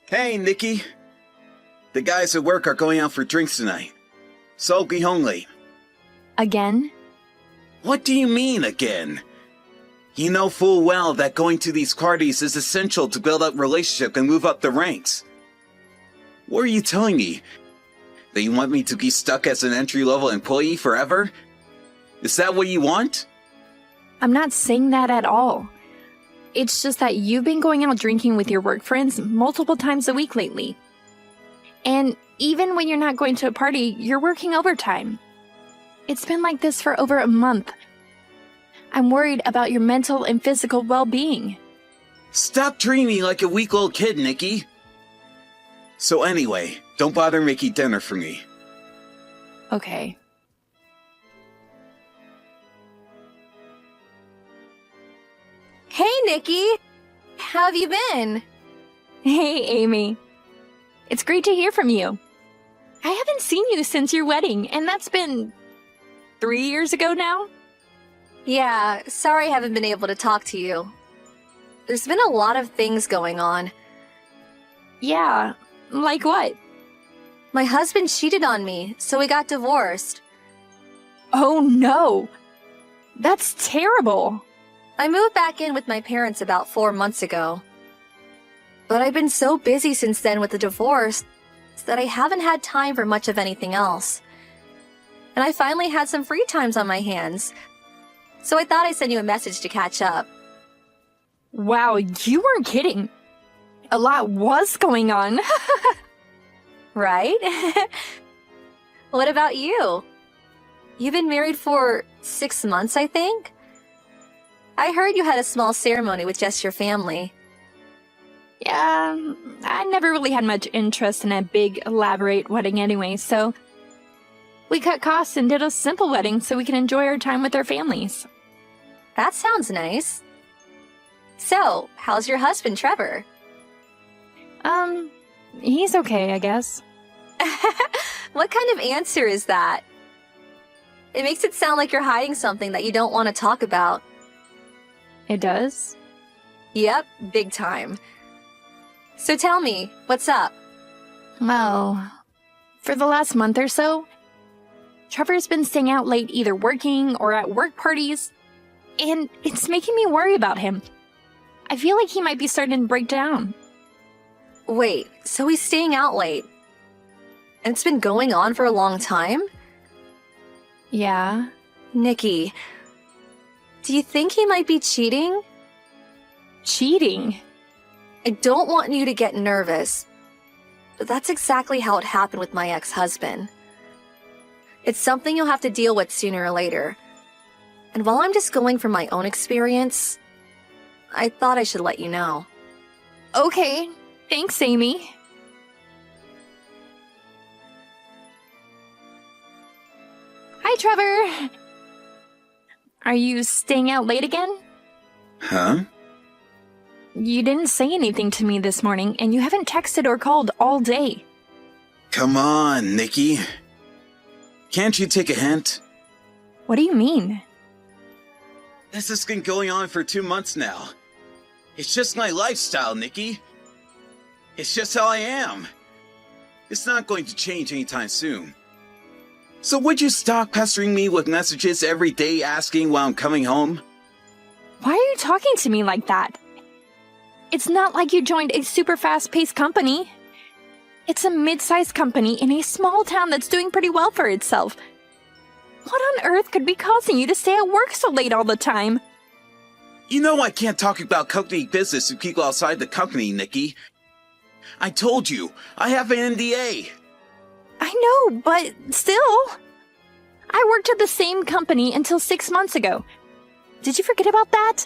Hey, Nikki. The guys at work are going out for drinks tonight, so I'll be home late. Again? What do you mean, again? You know full well that going to these parties is essential to build up relationship and move up the ranks. What are you telling me? That you want me to be stuck as an entry-level employee forever? Is that what you want? I'm not saying that at all. It's just that you've been going out drinking with your work friends multiple times a week lately. And even when you're not going to a party, you're working overtime. It's been like this for over a month. I'm worried about your mental and physical well-being. Stop treating me like a weak-old kid, Nikki. So anyway, don't bother making dinner for me. Okay. Hey, Nikki! How have you been? Hey, Amy. It's great to hear from you. I haven't seen you since your wedding, and that's been 3 years ago now? Yeah, sorry I haven't been able to talk to you. There's been a lot of things going on. Yeah, like what? My husband cheated on me, so we got divorced. Oh no! That's terrible! I moved back in with my parents about 4 months ago. But I've been so busy since then with the divorce that I haven't had time for much of anything else. And I finally had some free times on my hands. So I thought I'd send you a message to catch up. Wow, you weren't kidding. A lot was going on. Right? What about you? You've been married for 6 months, I think? I heard you had a small ceremony with just your family. Yeah, I never really had much interest in a big, elaborate wedding anyway, so we cut costs and did a simple wedding so we can enjoy our time with our families. That sounds nice. So, how's your husband, Trevor? He's okay, I guess. What kind of answer is that? It makes it sound like you're hiding something that you don't want to talk about. It does? Yep, big time. So tell me, what's up? Well, for the last month or so, Trevor's been staying out late either working or at work parties, and it's making me worry about him. I feel like he might be starting to break down. Wait, so he's staying out late? And it's been going on for a long time? Yeah. Nikki, do you think he might be cheating? Cheating? I don't want you to get nervous, but that's exactly how it happened with my ex-husband. It's something you'll have to deal with sooner or later. And while I'm just going from my own experience, I thought I should let you know. Okay, thanks, Amy. Hi, Trevor. Are you staying out late again? Huh? You didn't say anything to me this morning, and you haven't texted or called all day. Come on, Nikki. Can't you take a hint? What do you mean? This has been going on for 2 months now. It's just my lifestyle, Nikki. It's just how I am. It's not going to change anytime soon. So would you stop pestering me with messages every day asking when I'm coming home? Why are you talking to me like that? It's not like you joined a super fast-paced company. It's a mid-sized company in a small town that's doing pretty well for itself. What on earth could be causing you to stay at work so late all the time? You know I can't talk about company business to people outside the company, Nikki. I told you, I have an NDA. I know, but still. I worked at the same company until 6 months ago. Did you forget about that?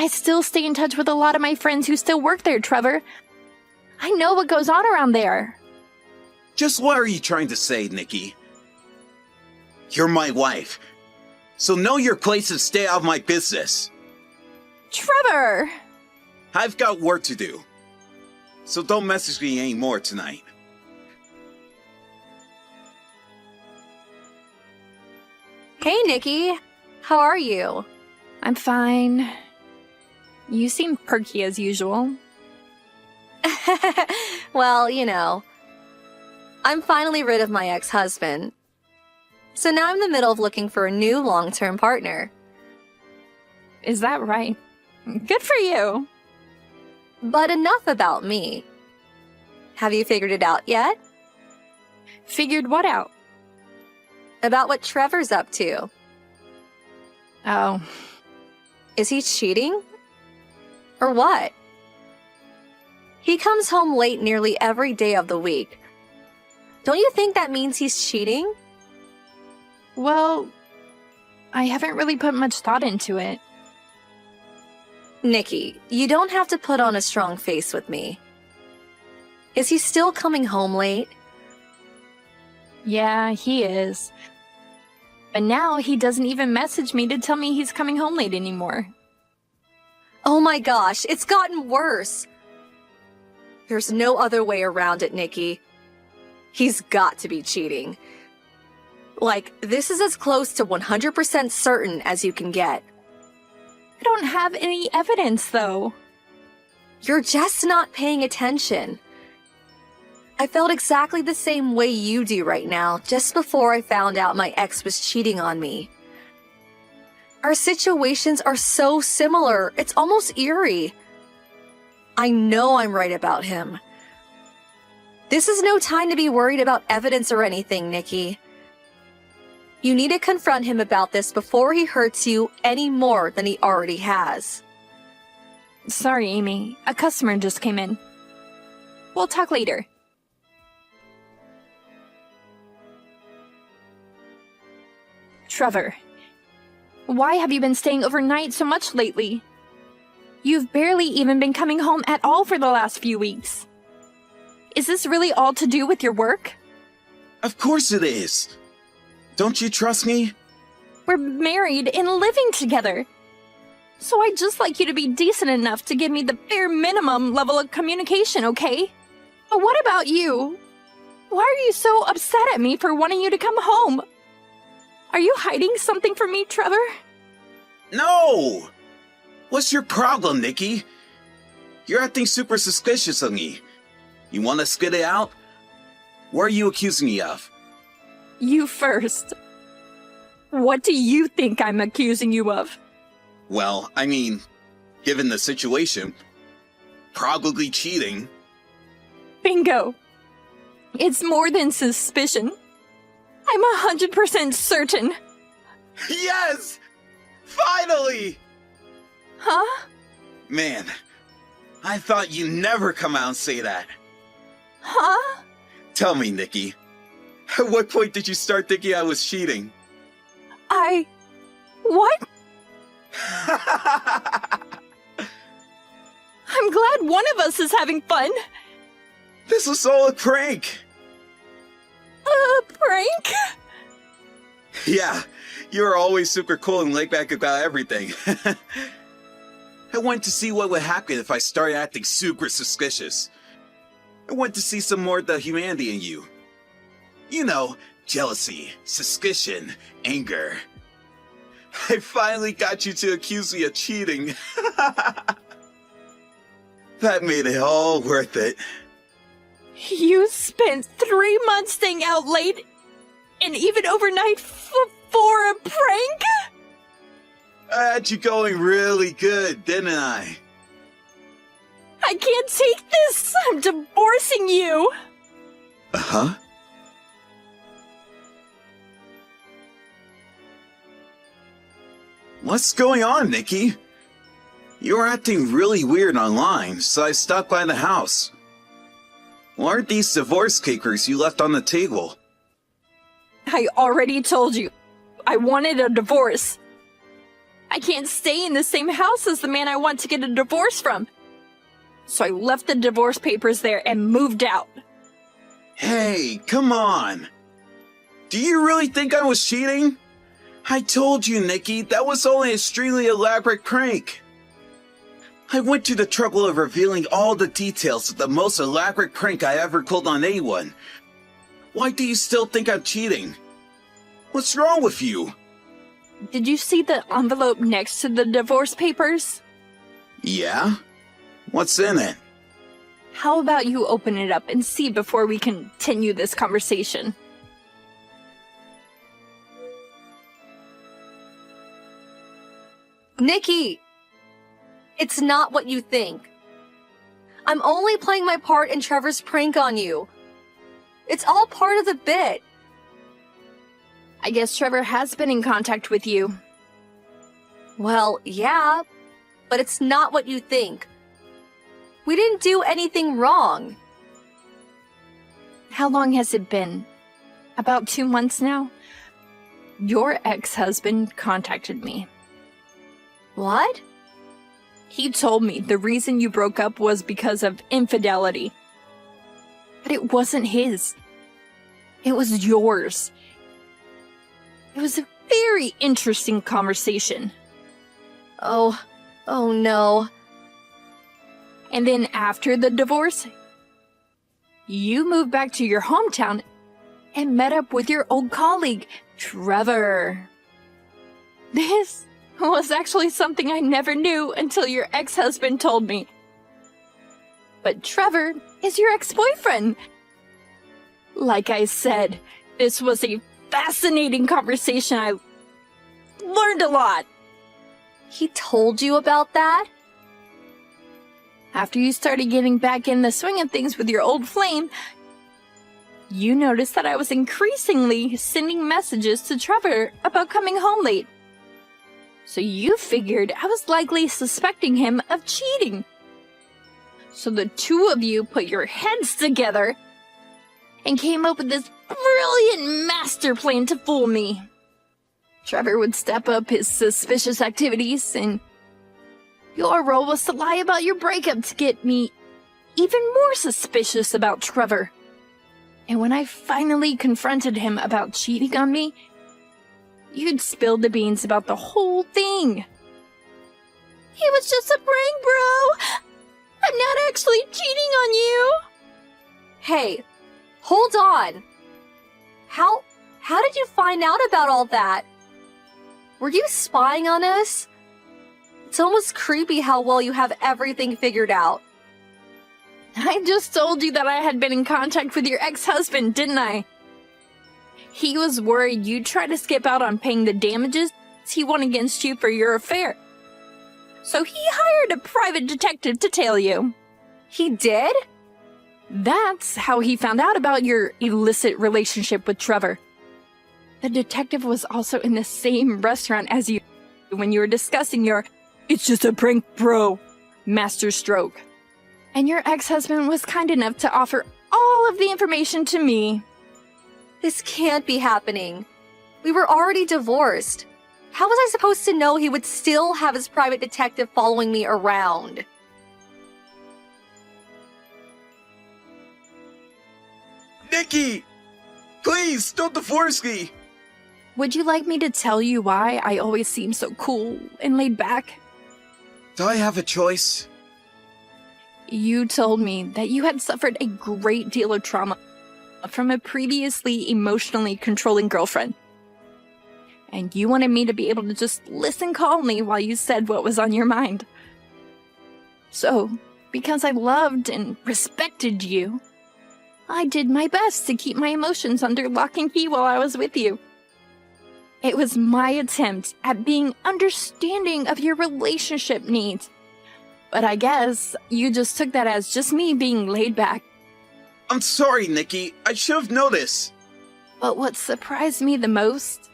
I still stay in touch with a lot of my friends who still work there, Trevor. I know what goes on around there. Just what are you trying to say, Nikki? You're my wife, so know your place and stay out of my business. Trevor! I've got work to do, so don't message me anymore tonight. Hey, Nikki. How are you? I'm fine. You seem perky as usual. Well, I'm finally rid of my ex-husband. So now I'm in the middle of looking for a new long-term partner. Is that right? Good for you. But enough about me. Have you figured it out yet? Figured what out? About what Trevor's up to. Oh, Is he cheating? Or what? He comes home late nearly every day of the week. Don't you think that means he's cheating? well, I haven't really put much thought into it. Nikki, you don't have to put on a strong face with me. Is he still coming home late? Yeah, he is. But now he doesn't even message me to tell me he's coming home late anymore. Oh my gosh, it's gotten worse. There's no other way around it, Nikki. He's got to be cheating. Like, this is as close to 100% certain as you can get. I don't have any evidence, though. You're just not paying attention. I felt exactly the same way you do right now, just before I found out my ex was cheating on me. Our situations are so similar, it's almost eerie. I know I'm right about him. This is no time to be worried about evidence or anything, Nikki. You need to confront him about this before he hurts you any more than he already has. Sorry, Amy. A customer just came in. We'll talk later. Trevor, why have you been staying overnight so much lately? You've barely even been coming home at all for the last few weeks. Is this really all to do with your work? Of course it is. Don't you trust me? We're married and living together. So I'd just like you to be decent enough to give me the bare minimum level of communication, okay? But what about you? Why are you so upset at me for wanting you to come home? Are you hiding something from me, Trevor? No! What's your problem, Nikki? You're acting super suspicious of me. You want to spit it out? What are you accusing me of? You first. What do you think I'm accusing you of? Well, I mean, given the situation, probably cheating. Bingo. It's more than suspicion. I'm 100% certain. Yes! Finally! Huh? Man, I thought you'd never come out and say that. Huh? Tell me, Nikki. At what point did you start thinking I was cheating? What? I'm glad one of us is having fun. This was all a prank. A prank? Yeah, you were always super cool and laid back about everything. I wanted to see what would happen if I started acting super suspicious. I wanted to see some more of the humanity in you. You know, jealousy, suspicion, anger. I finally got you to accuse me of cheating. That made it all worth it. You spent 3 months staying out late and even overnight for a prank? I had you going really good, didn't I? I can't take this. I'm divorcing you. Uh-huh. What's going on, Nikki? You were acting really weird online, so I stopped by the house. What are these divorce papers you left on the table? I already told you. I wanted a divorce. I can't stay in the same house as the man I want to get a divorce from. So I left the divorce papers there and moved out. Hey, come on. Do you really think I was cheating? I told you, Nikki, that was only an extremely elaborate prank. I went to the trouble of revealing all the details of the most elaborate prank I ever pulled on anyone. Why do you still think I'm cheating? What's wrong with you? Did you see the envelope next to the divorce papers? Yeah? What's in it? How about you open it up and see before we continue this conversation? Nikki! It's not what you think. I'm only playing my part in Trevor's prank on you. It's all part of the bit. I guess Trevor has been in contact with you. Well, yeah, but it's not what you think. We didn't do anything wrong. How long has it been? About 2 months now? Your ex-husband contacted me. What? He told me the reason you broke up was because of infidelity. But it wasn't his. It was yours. It was a very interesting conversation. Oh no. And then after the divorce, you moved back to your hometown and met up with your old colleague, Trevor. This was actually something I never knew until your ex-husband told me. But Trevor is your ex-boyfriend. Like I said, this was a fascinating conversation. I learned a lot. He told you about that? After you started getting back in the swing of things with your old flame, you noticed that I was increasingly sending messages to Trevor about coming home late. So you figured I was likely suspecting him of cheating. So the two of you put your heads together and came up with this brilliant master plan to fool me. Trevor would step up his suspicious activities, and your role was to lie about your breakup to get me even more suspicious about Trevor. And when I finally confronted him about cheating on me, you'd spilled the beans about the whole thing. It was just a prank, bro. I'm not actually cheating on you. Hey, hold on. How did you find out about all that? Were you spying on us? It's almost creepy how well you have everything figured out. I just told you that I had been in contact with your ex-husband, didn't I? He was worried you'd try to skip out on paying the damages he won against you for your affair. So he hired a private detective to tail you. He did? That's how he found out about your illicit relationship with Trevor. The detective was also in the same restaurant as you when you were discussing your "it's just a prank, bro" master stroke. And your ex-husband was kind enough to offer all of the information to me. This can't be happening. We were already divorced. How was I supposed to know he would still have his private detective following me around? Nikki! Please, don't divorce me! Would you like me to tell you why I always seem so cool and laid back? Do I have a choice? You told me that you had suffered a great deal of trauma from a previously emotionally controlling girlfriend. And you wanted me to be able to just listen calmly while you said what was on your mind. So, because I loved and respected you, I did my best to keep my emotions under lock and key while I was with you. It was my attempt at being understanding of your relationship needs. But I guess you just took that as just me being laid back. I'm sorry, Nikki. I should have noticed. But what surprised me the most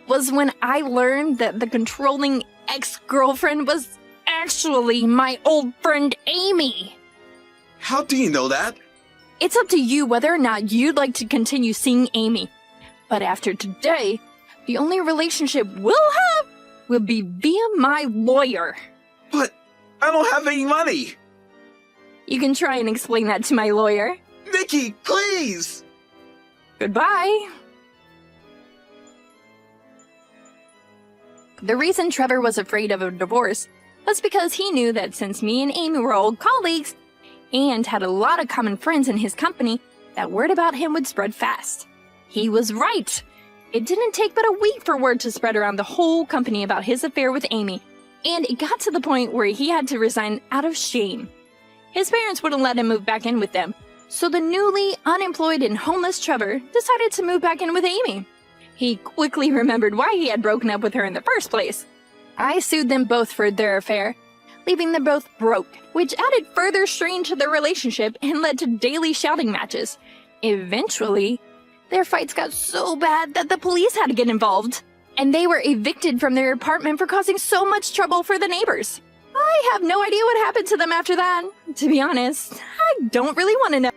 was when I learned that the controlling ex-girlfriend was actually my old friend Amy. How do you know that? It's up to you whether or not you'd like to continue seeing Amy. But after today, the only relationship we'll have will be via my lawyer. But I don't have any money. You can try and explain that to my lawyer. Nikki, please! Goodbye. The reason Trevor was afraid of a divorce was because he knew that since me and Amy were old colleagues and had a lot of common friends in his company, that word about him would spread fast. He was right. It didn't take but a week for word to spread around the whole company about his affair with Amy, and it got to the point where he had to resign out of shame. His parents wouldn't let him move back in with them, so the newly unemployed and homeless Trevor decided to move back in with Amy. He quickly remembered why he had broken up with her in the first place. I sued them both for their affair, leaving them both broke, which added further strain to their relationship and led to daily shouting matches. Eventually, their fights got so bad that the police had to get involved, and they were evicted from their apartment for causing so much trouble for the neighbors. I have no idea what happened to them after that. To be honest, I don't really want to know.